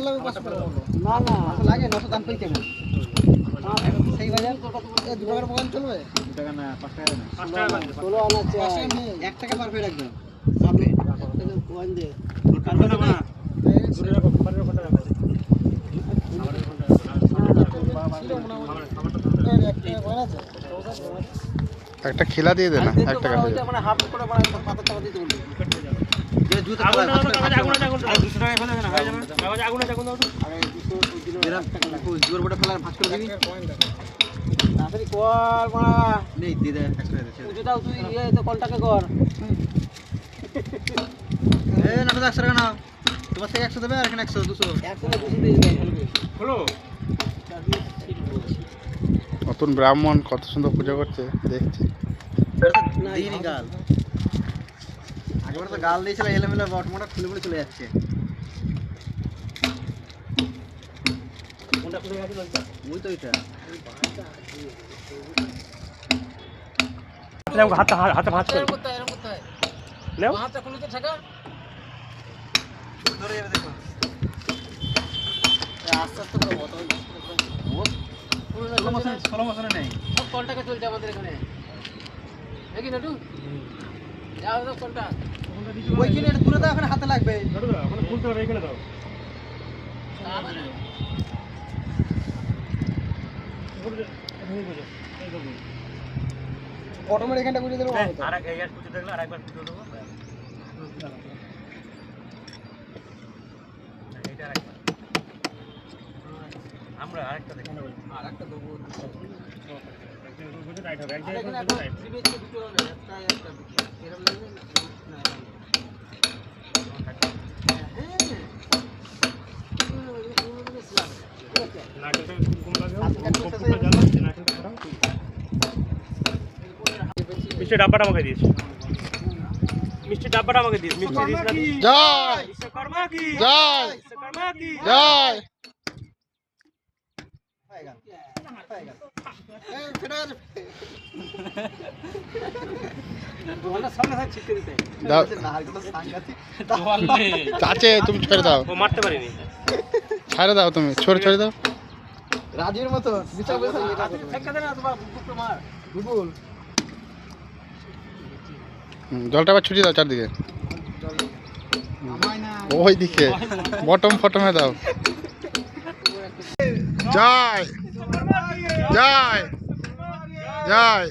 আমার লাগে 500 টাকা না না লাগে 900 দাম কই কেমন সেই বাজার 2 টাকার দোকান চলবে 2 টাকা না 5 টাকা না 5 টাকা লাগবে 16 আনা চাই 1 টাকা পারফেক্ট একদম আপনি কোন দে কাটবে না না দূরে রাখো পারে কত রাখো একটা খেলা দিয়ে দে না 1 টাকা মানে হাফ করে পাতা টাকা দিতে বলি যে জুতো আগুন আগুন 200 টাকা ফেলে না হয়ে যাবে আগুন আগুন দাও আরে 200 দিন টাকা লাগবে জোর বড় ফেলার ভাঁজ করে দিবি তাড়াতাড়ি কর মারা নেই দি দে এক্সট্রা দে তুই দাও তুই এই তো কলটাকে কর এই না তো 100 টাকা নাও তোমার থেকে 100 দেবে আর এখানে 100 200 100 দিয়ে দিবে হলো নতুন ব্রাহ্মণ কত সুন্দর পূজা করছে দেখছি দিইনি গাল আগেবার তো গাল দিয়েছিল এলোমেলো বটমটা খুলে খুলে চলে যাচ্ছে কোনটা খুলে গেছে লজ্জা ওই তো এটা হাতে হাতে ভাঁজ করে এরকম করতে হয় নাও হাতটা খুলে তো ঠাকা ধরে যাবে দেখো আস্তে আস্তে পুরো বটল পুরো 16 বছর নেই সব কন্টাক্টে চলছে আমাদের এখানে দেখি নাটু যাও তো কন্টাক্ট ওইখানে এটা তুলে দাও, ওখানে হাতে লাগবে। ওখানে খুলতে হবে, এখানে দাও। অটোমেটিক এখানটা বুঝে দেবো। আরেক এই আর পুজো দেখলে আরেকবার পুজো দেবো। এইটা আরেকবার। আমরা আরেকটা দেখি। আরেকটা দেবো। দুটো রাইট হবে। এক জায়গায় দুটো রাইট। দুটো হবে। একটা এরকম লাগবে না। মিষ্টি ডাব্বাটা আমাকে দিস। মিষ্টি ডাব্বাটা আমাকে দিস। মিষ্টি দিস না। জয় বিশ্বকর্মা কি জয় বিশ্বকর্মা কি জয়। চাচে তুমি ছেড়ে দাও। ও মারতে পারিনি। ছেড়ে দাও তুমি, ছেড়ে দাও। রাজীর মতো বিচার করে বিপুল জলটা আবার ছুটিয়ে দাও চারদিকে, ওই দিকে বটম ফটমে দাও। জয় জয় জয়।